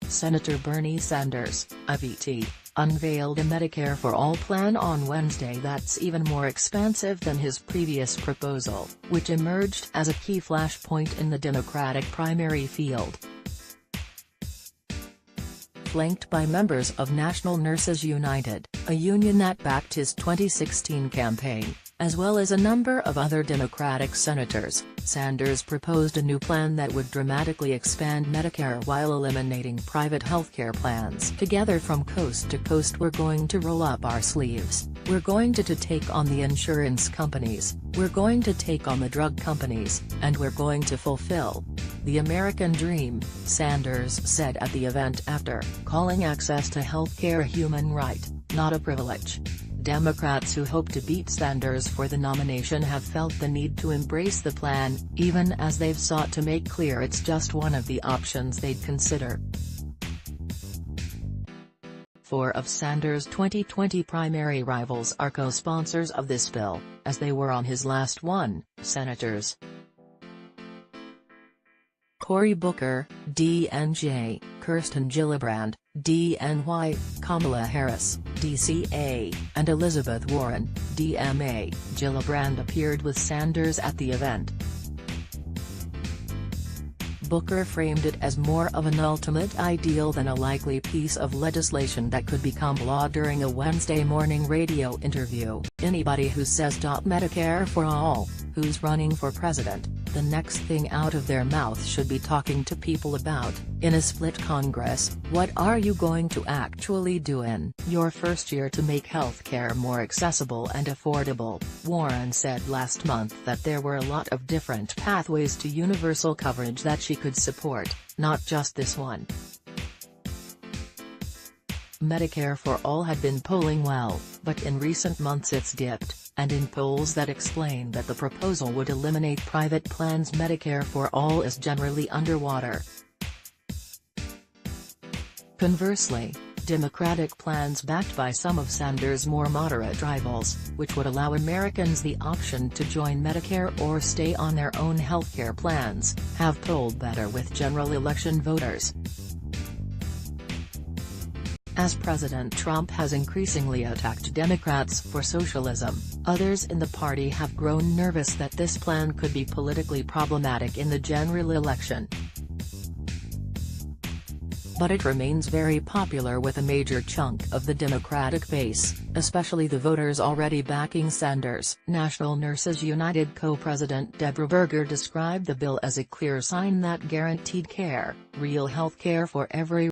Senator Bernie Sanders, of ET, unveiled a Medicare-for-All plan on Wednesday that's even more expansive than his previous proposal, which emerged as a key flashpoint in the Democratic primary field. Flanked by members of National Nurses United, a union that backed his 2016 campaign, as well as a number of other Democratic senators, Sanders proposed a new plan that would dramatically expand Medicare while eliminating private healthcare plans. Together from coast to coast, we're going to roll up our sleeves, we're going to take on the insurance companies, we're going to take on the drug companies, and we're going to fulfill the American dream, Sanders said at the event after calling access to healthcare a human right, not a privilege. Democrats who hope to beat Sanders for the nomination have felt the need to embrace the plan, even as they've sought to make clear it's just one of the options they'd consider. Four of Sanders' 2020 primary rivals are co-sponsors of this bill, as they were on his last one, Senators Cory Booker, DNJ, Kirsten Gillibrand, DNY, Kamala Harris, DCA, and Elizabeth Warren, DMA. Gillibrand appeared with Sanders at the event. Booker framed it as more of an ultimate ideal than a likely piece of legislation that could become law during a Wednesday morning radio interview. Anybody who says Medicare for all, who's running for president, the next thing out of their mouth should be talking to people about, in a split Congress, what are you going to actually do in your first year to make healthcare more accessible and affordable. Warren said last month that there were a lot of different pathways to universal coverage that she could support, not just this one. Medicare for All had been polling well, but in recent months it's dipped, and in polls that explain that the proposal would eliminate private plans, Medicare for All is generally underwater. Conversely, Democratic plans backed by some of Sanders' more moderate rivals, which would allow Americans the option to join Medicare or stay on their own healthcare plans, have polled better with general election voters. As President Trump has increasingly attacked Democrats for socialism, others in the party have grown nervous that this plan could be politically problematic in the general election. But it remains very popular with a major chunk of the Democratic base, especially the voters already backing Sanders. National Nurses United co-president Deborah Berger described the bill as a clear sign that guaranteed care, real health care for every